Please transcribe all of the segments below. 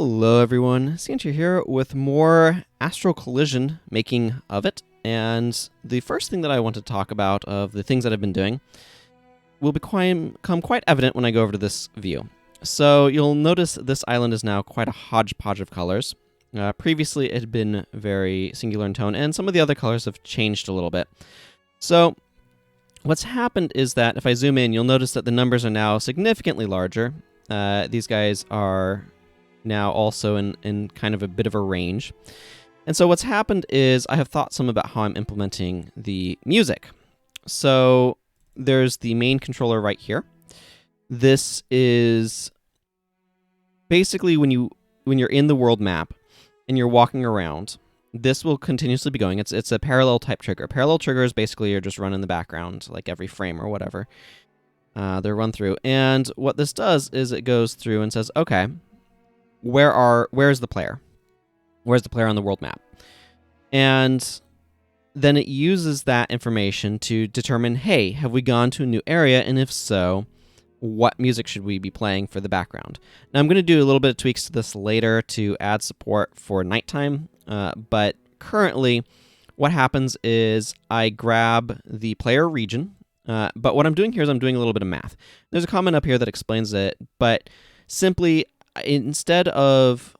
Hello everyone, Santia here with more Astral Collision making of it, and the first thing that I want to talk about of the things that I've been doing will become quite evident when I go over to this view. So you'll notice this island is now quite a hodgepodge of colors. Previously it had been very singular in tone, and some of the other colors have changed a little bit. So what's happened is that if I zoom in, you'll notice that the numbers are now significantly larger. These guys are now also in kind of a bit of a range. And so what's happened is I have thought some about how I'm implementing the music. So there's the main controller right here. This is basically when you're in the world map and you're walking around, this will continuously be going. It's a parallel type trigger. Parallel triggers basically are just run in the background, like every frame or whatever. They're run through. And what this does is it goes through and says, okay, where's the player? Where's the player on the world map? And then it uses that information to determine, hey, have we gone to a new area? And if so, what music should we be playing for the background? Now, I'm going to do a little bit of tweaks to this later to add support for nighttime, but currently what happens is I grab the player region, but what I'm doing here is I'm doing a little bit of math. There's a comment up here that explains it, but simply instead of...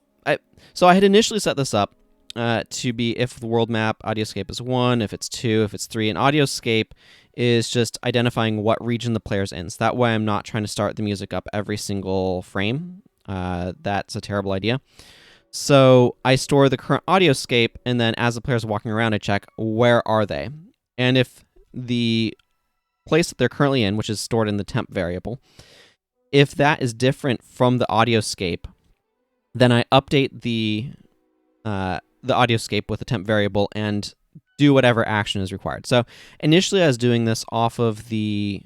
So I had initially set this up to be if the world map audioscape is 1, if it's 2, if it's 3, and audioscape is just identifying what region the player's in. So that way I'm not trying to start the music up every single frame. That's a terrible idea. So I store the current audioscape, and then as the player's walking around, I check where are they. And if the place that they're currently in, which is stored in the temp variable, if that is different from the audioscape, then I update the audioscape with the temp variable and do whatever action is required. So initially I was doing this off of the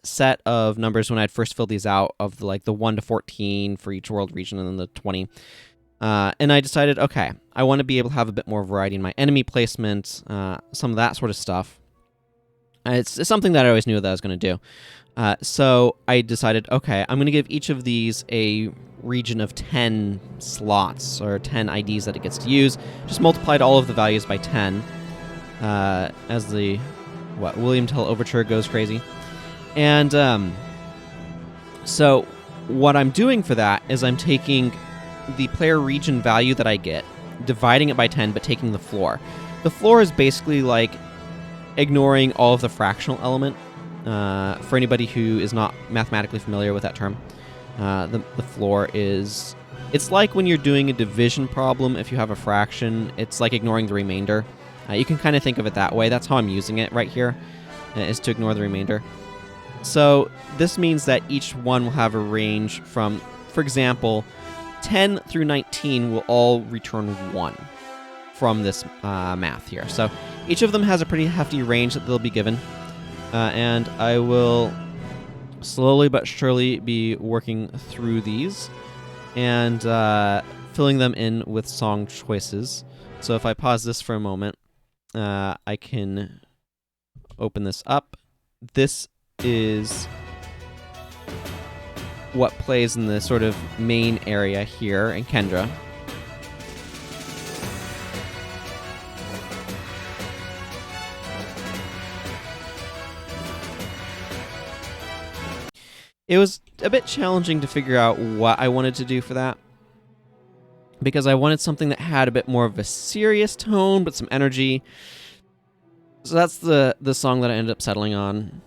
set of numbers when I'd first filled these out of the 1 to 14 for each world region and then the 20. And I decided, okay, I want to be able to have a bit more variety in my enemy placement, some of that sort of stuff. It's something that I always knew that I was going to do. So I decided, okay, I'm going to give each of these a region of 10 slots, or 10 IDs that it gets to use. Just multiplied all of the values by 10, as the, William Tell Overture goes crazy. And so what I'm doing for that is I'm taking the player region value that I get, dividing it by 10, but taking the floor. The floor is basically like ignoring all of the fractional element. For anybody who is not mathematically familiar with that term, the floor is... It's like when you're doing a division problem, if you have a fraction, it's like ignoring the remainder. You can kind of think of it that way. That's how I'm using it right here, is to ignore the remainder. So this means that each one will have a range from, for example, 10 through 19 will all return 1 from this math here. So each of them has a pretty hefty range that they'll be given. And I will slowly but surely be working through these and filling them in with song choices. So if I pause this for a moment, I can open this up. This is what plays in the sort of main area here in Kendra. It was a bit challenging to figure out what I wanted to do for that, because I wanted something that had a bit more of a serious tone, but some energy. So that's the song that I ended up settling on.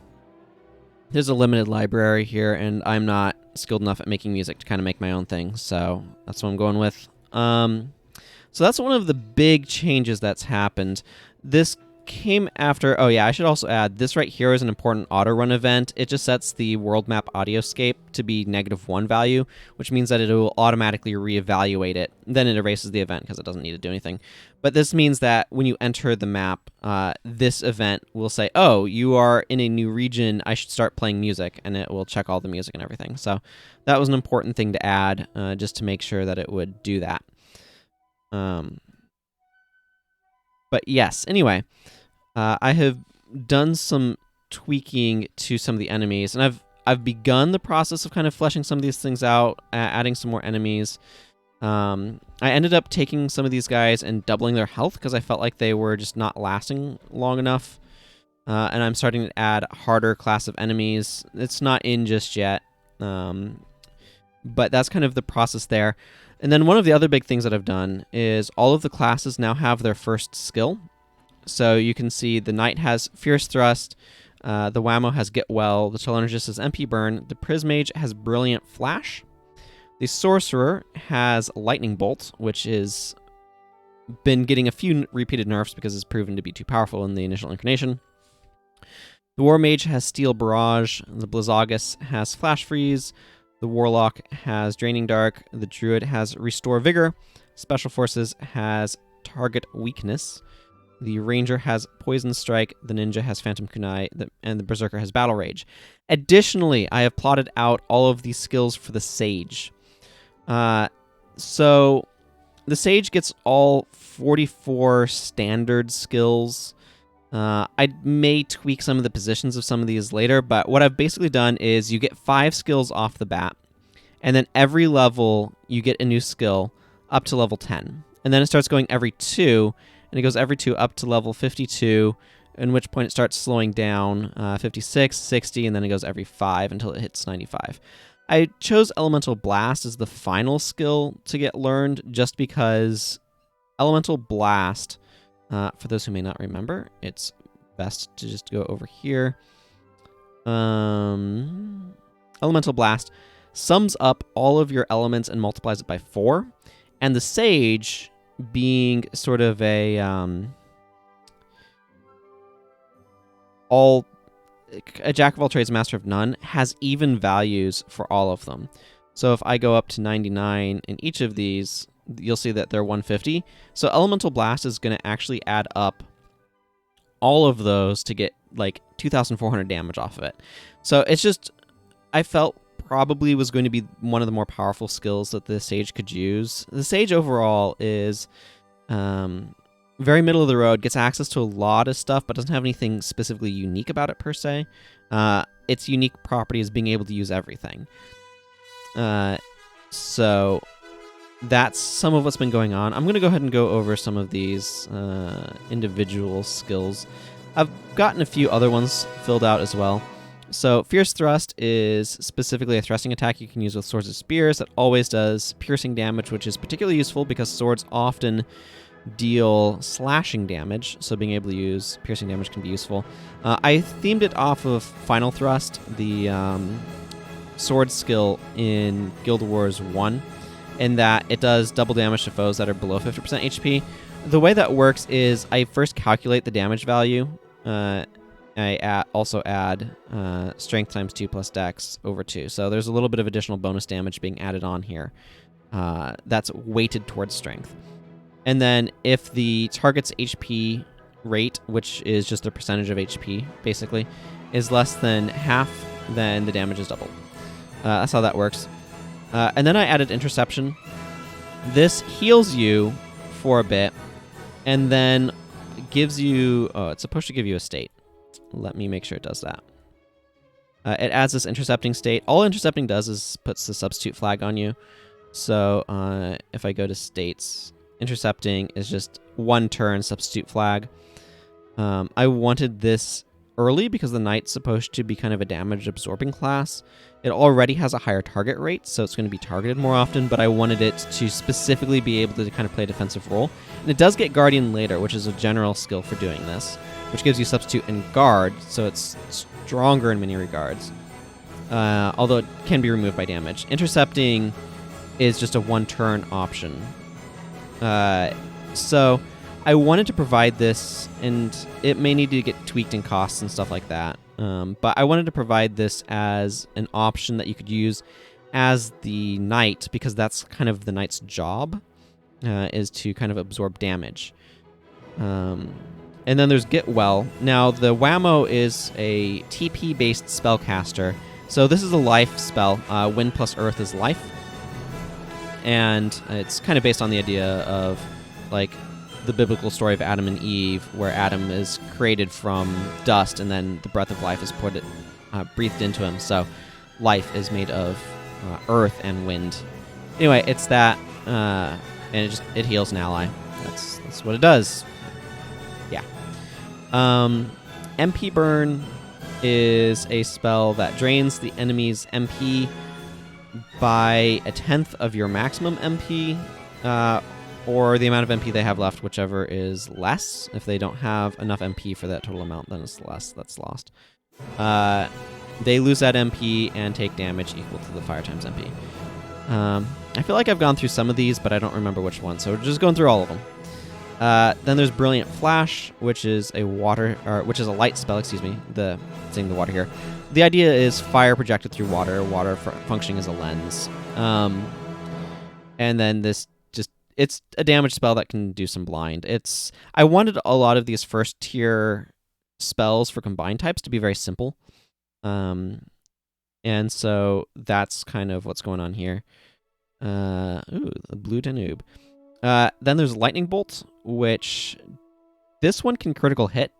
There's a limited library here, and I'm not skilled enough at making music to kind of make my own thing, so that's what I'm going with. So that's one of the big changes that's happened. This came after... Oh yeah, I should also add, this right here is an important auto-run event. It just sets the world map audioscape to be -1 value, which means that it will automatically reevaluate it. Then it erases the event because it doesn't need to do anything. But this means that when you enter the map, this event will say, oh, you are in a new region, I should start playing music, and it will check all the music and everything. So that was an important thing to add, just to make sure that it would do that. But yes, anyway, I have done some tweaking to some of the enemies, and I've begun the process of kind of fleshing some of these things out, adding some more enemies. I ended up taking some of these guys and doubling their health because I felt like they were just not lasting long enough. And I'm starting to add harder class of enemies. It's not in just yet, but that's kind of the process there. And then one of the other big things that I've done is all of the classes now have their first skill. So you can see the Knight has Fierce Thrust, the Whammo has Get Well, the Telenergist has MP Burn, the Prismage has Brilliant Flash, the Sorcerer has Lightning Bolt, which is been getting a few repeated nerfs because it's proven to be too powerful in the initial incarnation. The War Mage has Steel Barrage, the Blizzagus has Flash Freeze, the Warlock has Draining Dark, the Druid has Restore Vigor, Special Forces has Target Weakness, the Ranger has Poison Strike, the Ninja has Phantom Kunai, and the Berserker has Battle Rage. Additionally, I have plotted out all of these skills for the Sage. So the Sage gets all 44 standard skills. I may tweak some of the positions of some of these later, but what I've basically done is you get 5 skills off the bat, and then every level you get a new skill up to level 10. And then it starts going every 2, and it goes every 2 up to level 52, in which point it starts slowing down 56, 60, and then it goes every 5 until it hits 95. I chose Elemental Blast as the final skill to get learned just because Elemental Blast, for those who may not remember, it's best to just go over here. Elemental Blast sums up all of your elements and multiplies it by 4. And the Sage, being sort of a jack of all trades, master of none, has even values for all of them. So if I go up to 99 in each of these, you'll see that they're 150. So Elemental Blast is going to actually add up all of those to get like 2,400 damage off of it. So it's just, I felt probably was going to be one of the more powerful skills that the Sage could use. The Sage overall is very middle of the road, gets access to a lot of stuff, but doesn't have anything specifically unique about it per se. Its unique property is being able to use everything. So that's some of what's been going on. I'm going to go ahead and go over some of these individual skills. I've gotten a few other ones filled out as well. So Fierce Thrust is specifically a thrusting attack you can use with swords and spears that always does piercing damage, which is particularly useful because swords often deal slashing damage, so being able to use piercing damage can be useful. I themed it off of Final Thrust, the sword skill in Guild Wars 1, in that it does double damage to foes that are below 50% HP. The way that works is I first calculate the damage value. I also add strength times 2 plus dex over 2. So there's a little bit of additional bonus damage being added on here. That's weighted towards strength. And then if the target's HP rate, which is just a percentage of HP, basically, is less than half, then the damage is doubled. That's how that works. And then I added Interception. This heals you for a bit, and then gives you... Oh, it's supposed to give you a state. Let me make sure it does that. It adds this Intercepting state. All Intercepting does is puts the substitute flag on you. So if I go to states... Intercepting is just 1 turn substitute flag. I wanted this early because the Knight's supposed to be kind of a damage absorbing class. It already has a higher target rate, so it's going to be targeted more often, but I wanted it to specifically be able to kind of play a defensive role. And it does get Guardian later, which is a general skill for doing this, which gives you substitute and guard, so it's stronger in many regards. Although it can be removed by damage. Intercepting is just a 1 turn option. So I wanted to provide this, and it may need to get tweaked in costs and stuff like that. But I wanted to provide this as an option that you could use as the Knight, because that's kind of the Knight's job, is to kind of absorb damage. And then there's Get Well. Now, the Whammo is a TP-based spellcaster. So this is a life spell. Wind plus Earth is life. And it's kind of based on the idea of, like, the biblical story of Adam and Eve, where Adam is created from dust, and then the breath of life is breathed into him. So life is made of earth and wind. Anyway, it's that. and it heals an ally. That's what it does. Yeah. MP Burn is a spell that drains the enemy's MP by 1/10 of your maximum MP, or the amount of MP they have left, whichever is less. If they don't have enough MP for that total amount, then it's less that's lost. They lose that MP and take damage equal to the fire times MP. I feel like I've gone through some of these, but I don't remember which one, so we're just going through all of them. Then there's Brilliant Flash, which is a light spell. Excuse me, saying the water here. The idea is fire projected through water, functioning as a lens. And then it's a damage spell that can do some blind. I wanted a lot of these first tier spells for combined types to be very simple. And so that's kind of what's going on here. The Blue Danube. Then there's Lightning Bolt, which this one can critical hit.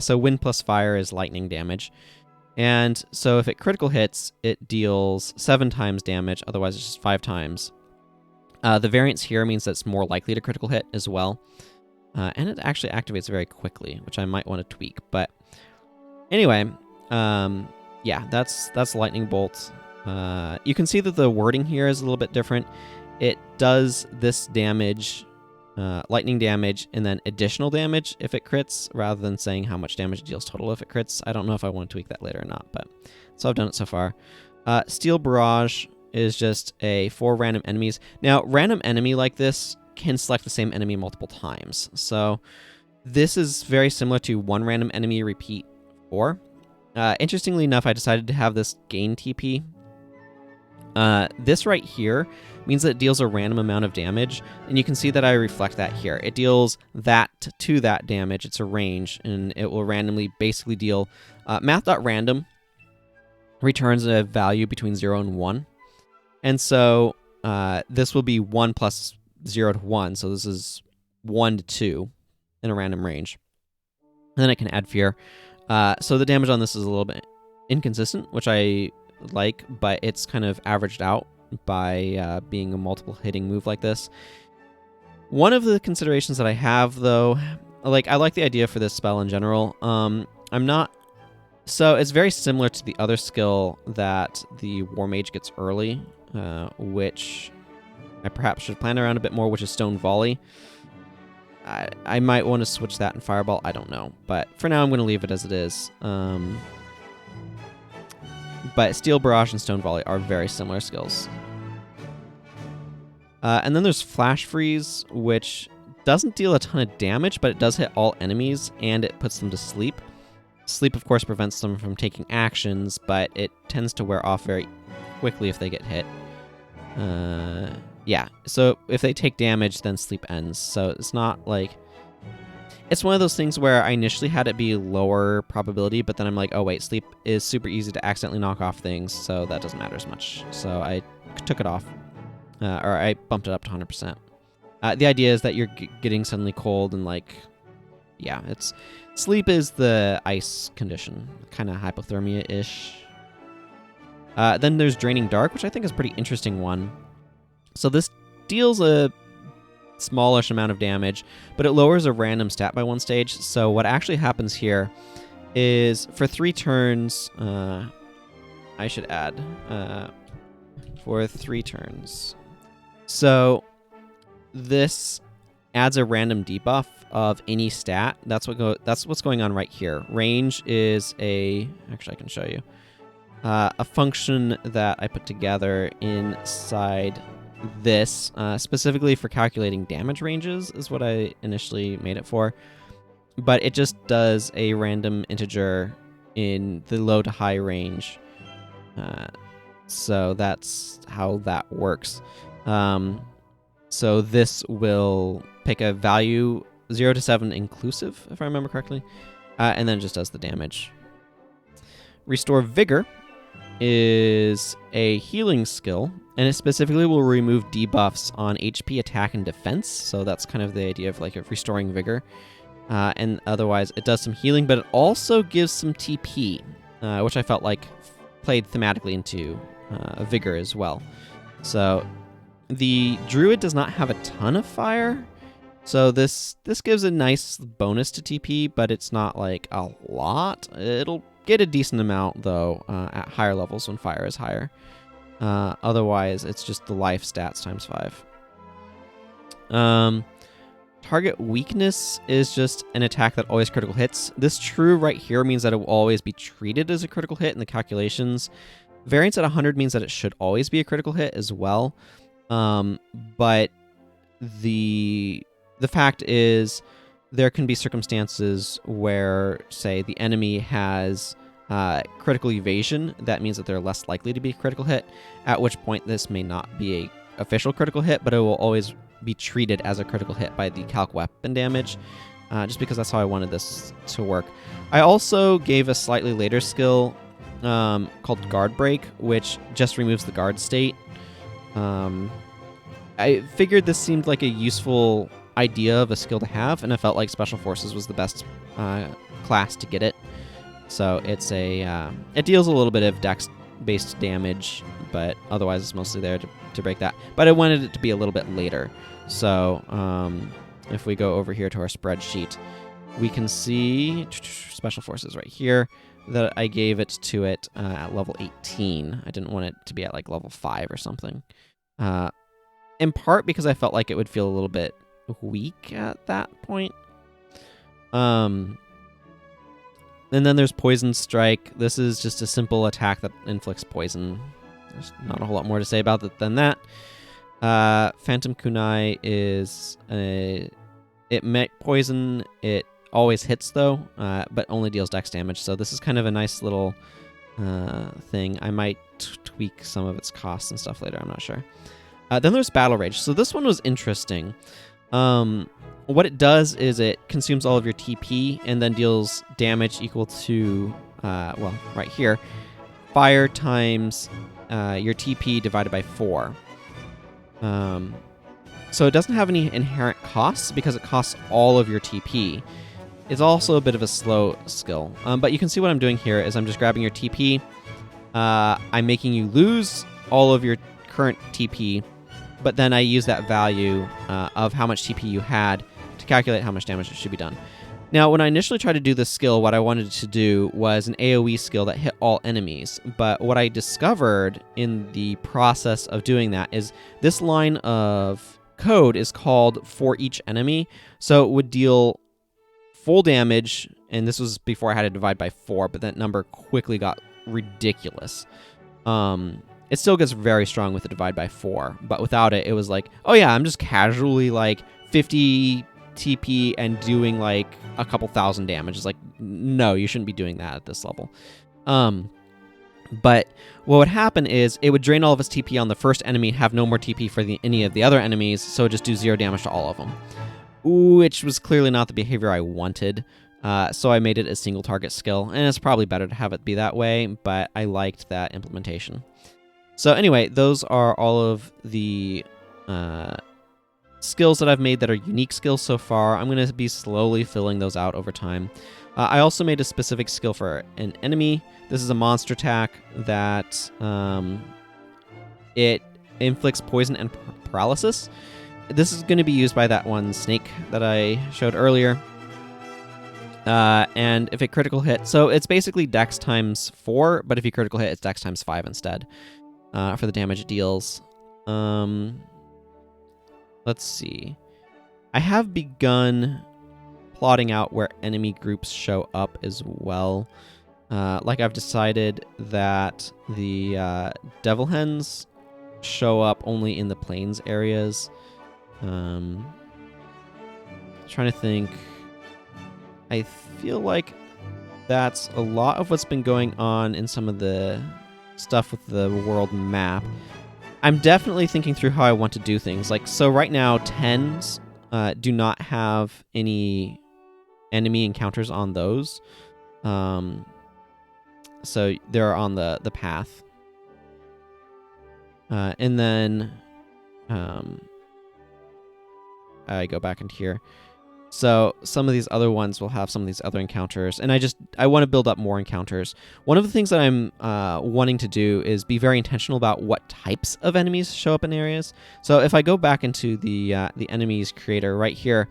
So wind plus fire is lightning damage. And so if it critical hits, it deals 7 times damage. Otherwise, it's just 5 times. The variance here means that it's more likely to critical hit as well. And it actually activates very quickly, which I might want to tweak. But anyway, yeah, that's Lightning Bolt. You can see that the wording here is a little bit different. It does this damage, lightning damage, and then additional damage if it crits, rather than saying how much damage it deals total if it crits. I don't know if I want to tweak that later or not, but so I've done it so far. Steel Barrage is just 4 random enemies. Now, random enemy like this can select the same enemy multiple times. So this is very similar to 1 random enemy repeat 4. Interestingly enough, I decided to have this gain TP. This right here means that it deals a random amount of damage, and you can see that I reflect that here. It deals that to that damage. It's a range, and it will randomly basically deal... math.random returns a value between 0 and 1. And so this will be 1 plus 0 to 1, so this is 1 to 2 in a random range. And then it can add fear. So the damage on this is a little bit inconsistent, which I like, but it's kind of averaged out by being a multiple hitting move like this. One of the considerations that I have, though, I like the idea for this spell in general. So it's very similar to the other skill that the War Mage gets early, which I perhaps should plan around a bit more, which is Stone Volley. I might want to switch that in Fireball. I don't know. But for now, I'm going to leave it as it is. But Steel Barrage and Stone Volley are very similar skills. And then there's Flash Freeze, which doesn't deal a ton of damage, but it does hit all enemies, and it puts them to sleep. Sleep, of course, prevents them from taking actions, but it tends to wear off very quickly if they get hit. Yeah, so if they take damage, then sleep ends. So it's not like... It's one of those things where I initially had it be lower probability, but then I'm like, oh wait, sleep is super easy to accidentally knock off things, so that doesn't matter as much. So I took it off, or I bumped it up to 100%. The idea is that you're getting suddenly cold and yeah, sleep is the ice condition, kind of hypothermia-ish. Then there's Draining Dark, which I think is a pretty interesting one. So this deals a smallish amount of damage, but it lowers a random stat by 1 stage. So what actually happens here is for 3 turns, I should add, for 3 turns. So this adds a random debuff of any stat. That's what's going on right here. Range is actually I can show you, a function that I put together inside this, specifically for calculating damage ranges is what I initially made it for. But it just does a random integer in the low to high range. So that's how that works. So this will pick a value 0 to 7 inclusive, if I remember correctly, and then it just does the damage. Restore Vigor is a healing skill, and it specifically will remove debuffs on HP, attack, and defense. So that's kind of the idea of restoring Vigor. And otherwise, it does some healing, but it also gives some TP, which I felt like played thematically into Vigor as well. So The druid does not have a ton of fire, so this gives a nice bonus to TP, but it's not like a lot. It'll get a decent amount though at higher levels when fire is higher. Otherwise, it's just the life stats times 5. Target weakness is just an attack that always critical hits. This true right here means that it will always be treated as a critical hit in the calculations. Variance at 100 means that it should always be a critical hit as well. But the fact is there can be circumstances where, say, the enemy has critical evasion. That means that they're less likely to be a critical hit, at which point this may not be a official critical hit, but it will always be treated as a critical hit by the calc weapon damage, just because that's how I wanted this to work. I also gave a slightly later skill called Guard Break, which just removes the guard state. I figured this seemed like a useful idea of a skill to have, and I felt like Special Forces was the best class to get it. So it's it deals a little bit of dex-based damage, but otherwise it's mostly there to break that. But I wanted it to be a little bit later. So if we go over here to our spreadsheet, we can see Special Forces right here that I gave it to it at level 18. I didn't want it to be at like level 5 or something. In part because I felt like it would feel a little bit weak at that point. And then there's Poison Strike. This is just a simple attack that inflicts poison. There's not a whole lot more to say about it than that. Phantom Kunai is it met poison. It always hits though, but only deals dex damage. So this is kind of a nice little thing. I might tweak some of its costs and stuff later. I'm not sure. Then there's Battle Rage. So this one was interesting. What it does is it consumes all of your TP and then deals damage equal to, well, right here, fire times your TP divided by 4. So it doesn't have any inherent costs because it costs all of your TP. It's also a bit of a slow skill. But you can see what I'm doing here is I'm just grabbing your TP. I'm making you lose all of your current TP, but then I use that value of how much TP you had to calculate how much damage it should be done. Now, when I initially tried to do this skill, what I wanted to do was an AoE skill that hit all enemies. But what I discovered in the process of doing that is this line of code is called for each enemy. So it would deal full damage, and this was before I had to divide by 4, but that number quickly got ridiculous. It still gets very strong with the divide by 4, but without it, it was like, oh yeah, I'm just casually like 50 TP and doing like a couple thousand damage. It's like, no, you shouldn't be doing that at this level. But what would happen is it would drain all of its TP on the first enemy and have no more TP for any of the other enemies, so it just do 0 damage to all of them, which was clearly not the behavior I wanted. So I made it a single target skill, and it's probably better to have it be that way, but I liked that implementation. So anyway, those are all of the skills that I've made that are unique skills so far. I'm going to be slowly filling those out over time. I also made a specific skill for an enemy. This is a monster attack that it inflicts poison and paralysis. This is going to be used by that one snake that I showed earlier. And if it critical hit, so it's basically dex times 4, but if you critical hit, it's dex times 5 instead for the damage it deals. Let's see. I have begun plotting out where enemy groups show up as well. Like I've decided that the devil hens show up only in the plains areas. Trying to think. I feel like that's a lot of what's been going on in some of the stuff with the world map. I'm definitely thinking through how I want to do things. Like, so right now, 10s do not have any enemy encounters on those. So they're on the path. And then I go back into here. So some of these other ones will have some of these other encounters, and I want to build up more encounters. One of the things that I'm wanting to do is be very intentional about what types of enemies show up in areas. So if I go back into the enemies creator right here,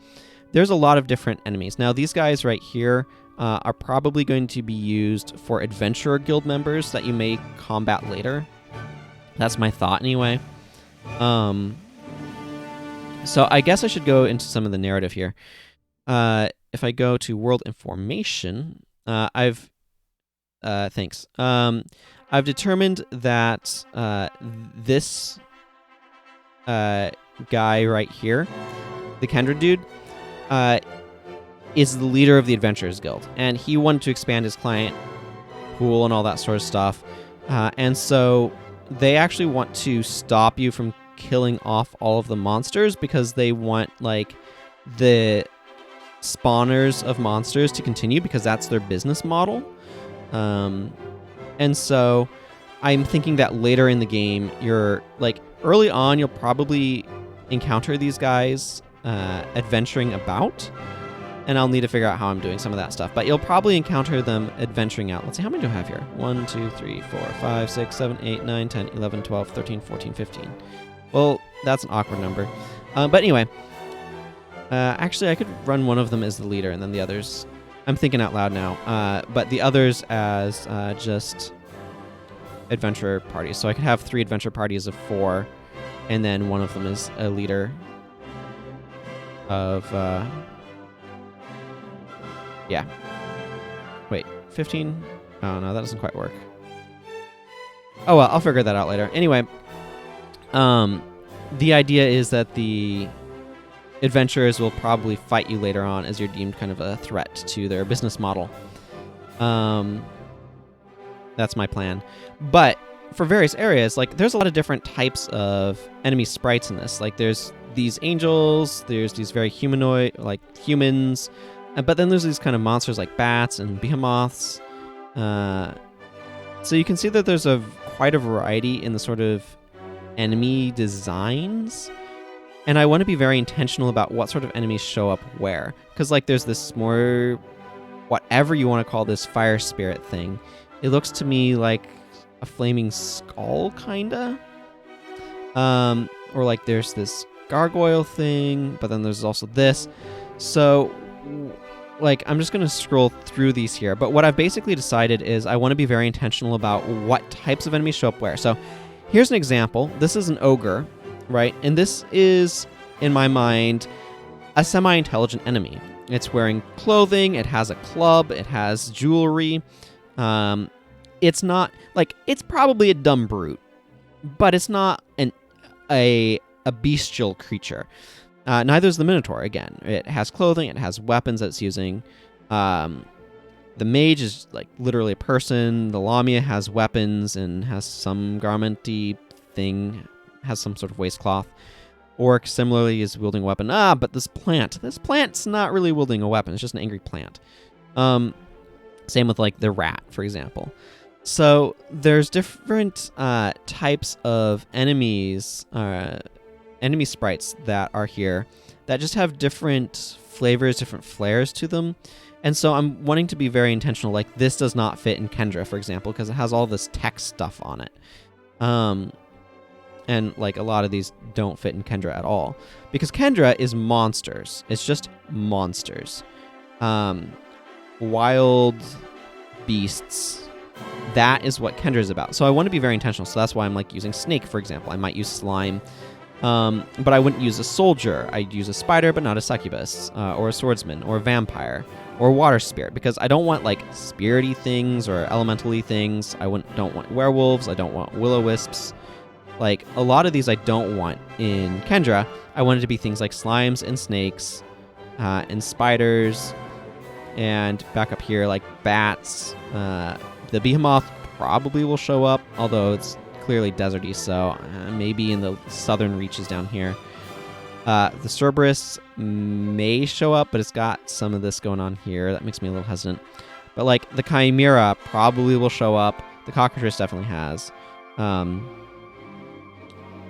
there's a lot of different enemies. Now these guys right here are probably going to be used for adventurer guild members that you may combat later. That's my thought anyway. So I guess I should go into some of the narrative here. If I go to world information, I've determined that this guy right here, the Kendra dude, is the leader of the Adventurers Guild, and he wanted to expand his client pool and all that sort of stuff. And so they actually want to stop you from killing off all of the monsters because they want like the spawners of monsters to continue because that's their business model. And so I'm thinking that later in the game, you're like early on, you'll probably encounter these guys adventuring about, and I'll need to figure out how I'm doing some of that stuff. But you'll probably encounter them adventuring out. Let's see, how many do I have here? 1, 2, 3, 4, 5, 6, 7, 8, 9, 10, 11, 12, 13, 14, 15. Well, that's an awkward number. But anyway, actually, I could run one of them as the leader, and then the others... I'm thinking out loud now. But the others as just adventure parties. So I could have 3 adventure parties of 4, and then one of them is a leader of... yeah. Wait, 15? Oh, no, that doesn't quite work. Oh, well, I'll figure that out later. Anyway, the idea is that the adventurers will probably fight you later on as you're deemed kind of a threat to their business model. That's my plan. But for various areas, like, there's a lot of different types of enemy sprites in this. Like, there's these angels, there's these very humanoid, like, humans, but then there's these kind of monsters like bats and behemoths. So you can see that there's quite a variety in the sort of enemy designs. And I want to be very intentional about what sort of enemies show up where. Because, like, there's this more, whatever you want to call this fire spirit thing. It looks to me like a flaming skull, kinda. Or, like, there's this gargoyle thing, but then there's also this. So, like, I'm just going to scroll through these here. But what I've basically decided is I want to be very intentional about what types of enemies show up where. So, here's an example. This is an ogre, right? And this is, in my mind, a semi-intelligent enemy. It's wearing clothing, it has a club, it has jewelry. It's not, like, it's probably a dumb brute, but it's not a bestial creature. Neither is the Minotaur, again. It has clothing, it has weapons that it's using. The mage is, like, literally a person. The Lamia has weapons and has some garmenty thing, has some sort of waistcloth. Orc, similarly, is wielding a weapon. But this plant's not really wielding a weapon. It's just an angry plant. Same with, like, the rat, for example. So there's different types of enemies, enemy sprites that are here that just have different flavors, different flares to them. And so I'm wanting to be very intentional. Like, this does not fit in Kendra, for example, because it has all this text stuff on it. And, like, a lot of these don't fit in Kendra at all. Because Kendra is monsters. It's just monsters. Wild beasts. That is what Kendra is about. So I want to be very intentional. So that's why I'm, like, using snake, for example. I might use slime. But I wouldn't use a soldier. I'd use a spider, but not a succubus. Or a swordsman. Or a vampire. Or water spirit. Because I don't want, like, spirity things or elementally things. I don't want werewolves. I don't want will-o-wisps. Like, a lot of these I don't want in Kendra. I want it to be things like slimes and snakes, and spiders, and back up here, like bats. The behemoth probably will show up, although it's clearly deserty, so maybe in the southern reaches down here. The Cerberus may show up, but it's got some of this going on here. That makes me a little hesitant. But, like, the Chimera probably will show up. The Cockatrice definitely has.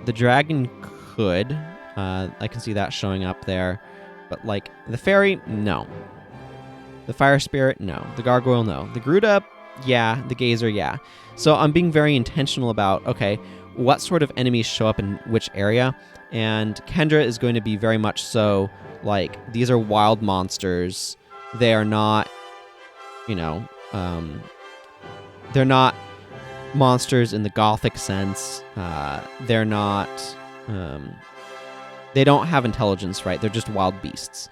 The dragon could. I can see that showing up there. But, like, the fairy, no. The fire spirit, no. The gargoyle, no. The Gruda, yeah. The gazer, yeah. So I'm being very intentional about, okay, what sort of enemies show up in which area. And Kendra is going to be very much so, like, these are wild monsters. They are not, you know, they're not monsters in the gothic sense. They're not, they don't have intelligence, right? They're just wild beasts.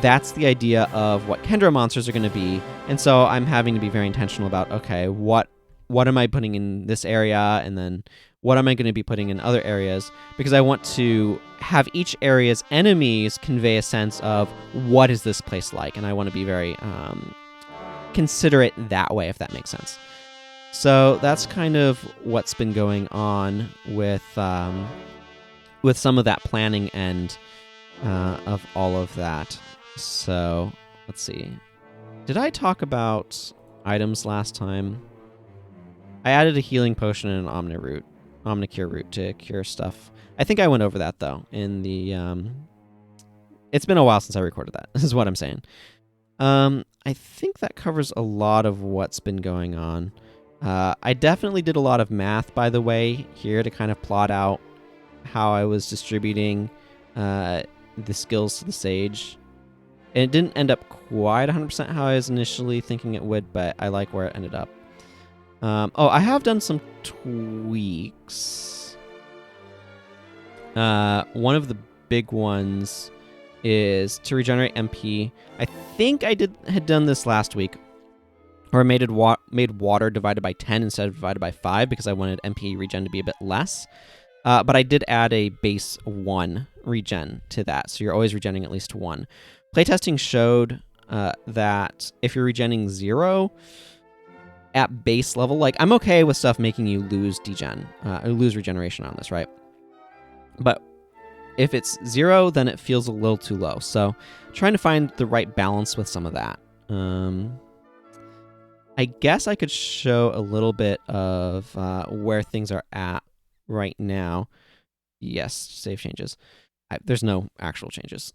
That's the idea of what Kendra monsters are going to be. And so I'm having to be very intentional about, okay, what am I putting in this area? And then what am I going to be putting in other areas? Because I want to have each area's enemies convey a sense of what is this place like? And I want to be very considerate that way, if that makes sense. So that's kind of what's been going on with some of that planning and of all of that. So let's see. Did I talk about items last time? I added a healing potion and an Omnicure root to cure stuff. I think I went over that though in the. It's been a while since I recorded that. This is what I'm saying. I think that covers a lot of what's been going on. I definitely did a lot of math, by the way, here to kind of plot out how I was distributing the skills to the sage. And it didn't end up quite 100% how I was initially thinking it would, but I like where it ended up. I have done some tweaks. One of the big ones is to regenerate MP. I think I had done this last week, or I made water divided by 10 instead of divided by 5 because I wanted MP regen to be a bit less. But I did add a base 1 regen to that, so you're always regenerating at least 1. Playtesting showed that if you're regenning 0 at base level, like, I'm okay with stuff making you lose degen, or lose regeneration on this, right? But if it's 0, then it feels a little too low. So trying to find the right balance with some of that. I guess I could show a little bit of where things are at right now. Yes, save changes. There's no actual changes.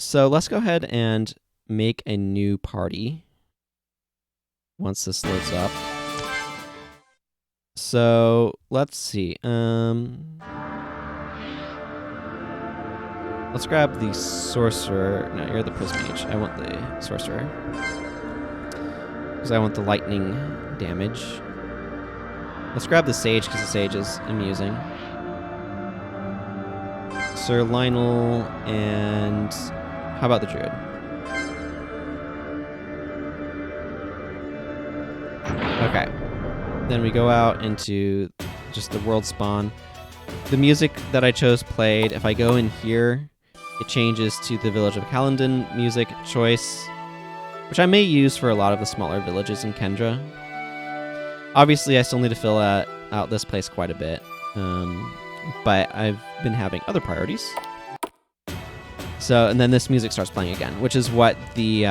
So let's go ahead and make a new party once this loads up. So let's see. Let's grab the sorcerer. No, you're the prism mage. I want the sorcerer because I want the lightning damage. Let's grab the sage because the sage is amusing. Sir Lionel, and how about the druid? Okay. Then we go out into just the world spawn. The music that I chose played. If I go in here, it changes to the Village of Caledon music choice, which I may use for a lot of the smaller villages in Kendra. Obviously, I still need to fill out this place quite a bit, but I've been having other priorities. So, and then this music starts playing again, which is what the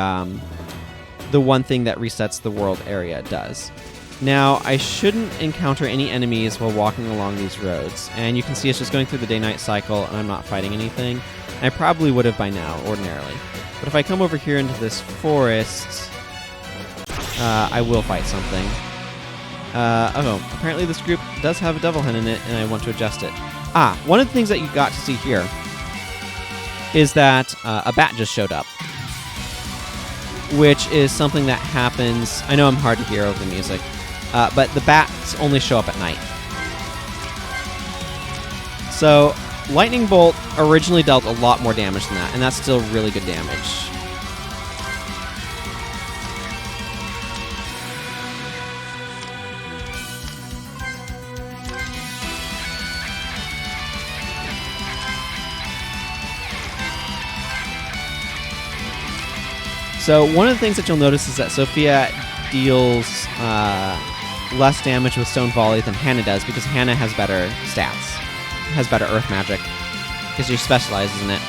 one thing that resets the world area does. Now, I shouldn't encounter any enemies while walking along these roads, and you can see it's just going through the day-night cycle, and I'm not fighting anything. I probably would have by now, ordinarily. But if I come over here into this forest, I will fight something. Apparently this group does have a devil hen in it, and I want to adjust it. One of the things that you got to see here is that a bat just showed up, which is something that happens. I know I'm hard to hear over the music, but the bats only show up at night. So lightning bolt originally dealt a lot more damage than that, and that's still really good damage. So one of the things that you'll notice is that Sophia deals less damage with Stone Volley than Hannah does, because Hannah has better stats, has better Earth Magic, because she specializes in it.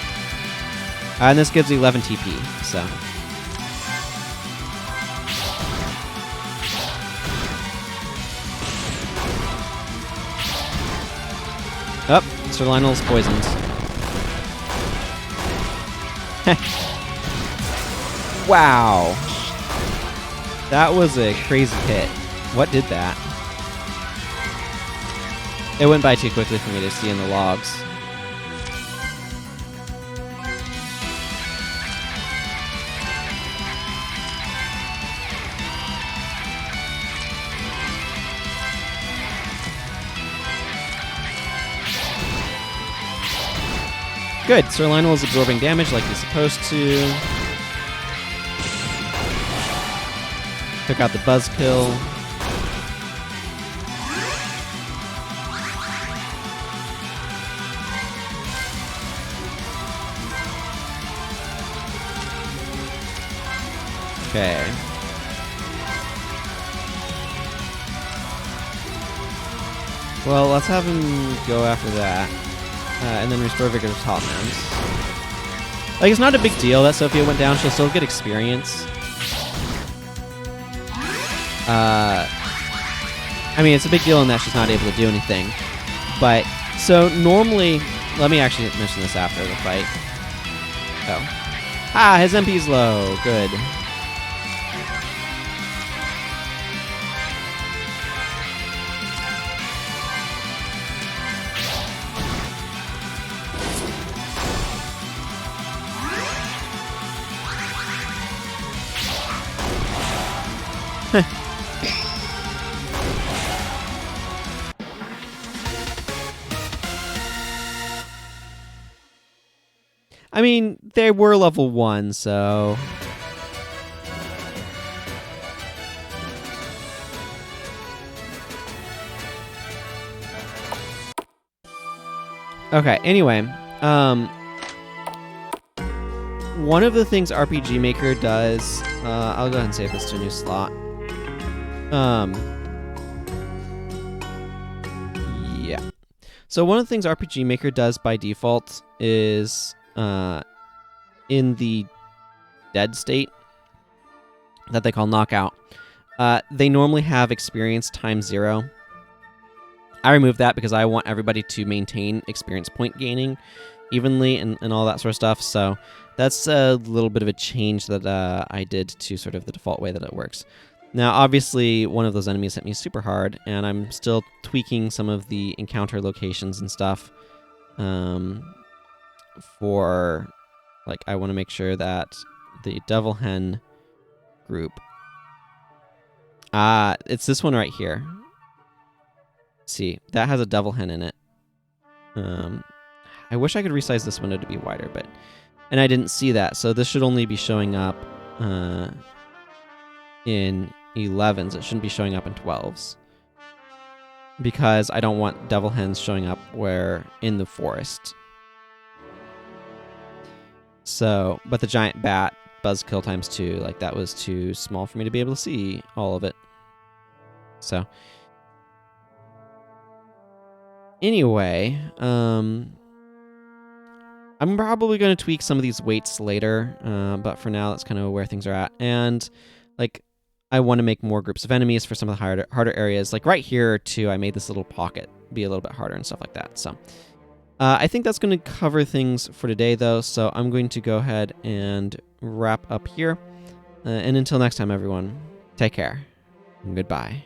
And this gives you 11 TP, so. Oh, Sir Lionel's poisoned. Wow. That was a crazy hit. What did that? It went by too quickly for me to see in the logs. Good. Sir Lionel's absorbing damage like he's supposed to. Took out the buzzkill. Okay. Well, let's have him go after that. And then restore Vigor to top ends. Like, it's not a big deal that Sophia went down. She'll still get experience. I mean, it's a big deal in that she's not able to do anything. But, so normally... Let me actually mention this after the fight. Oh. Ah, his MP's low. Good. I mean, they were level 1, so... Okay, anyway, one of the things RPG Maker does, I'll go ahead and save this to a new slot. Yeah. So one of the things RPG Maker does by default is, in the dead state that they call knockout, they normally have experience times 0. I removed that because I want everybody to maintain experience point gaining evenly and all that sort of stuff. So that's a little bit of a change that I did to sort of the default way that it works. Now, obviously, one of those enemies hit me super hard, and I'm still tweaking some of the encounter locations and stuff for, like, I want to make sure that the Devil Hen group... it's this one right here. See, that has a Devil Hen in it. I wish I could resize this window to be wider, but... And I didn't see that, so this should only be showing up in 11s. It shouldn't be showing up in 12s. Because I don't want Devil Hens showing up where in the forest. So, but the giant bat, buzzkill times 2, like that was too small for me to be able to see all of it. So... Anyway, I'm probably going to tweak some of these weights later, but for now, that's kind of where things are at. And, like, I want to make more groups of enemies for some of the harder areas. Like, right here, too, I made this little pocket be a little bit harder and stuff like that. So, I think that's going to cover things for today, though, so I'm going to go ahead and wrap up here. And until next time, everyone, take care. Goodbye.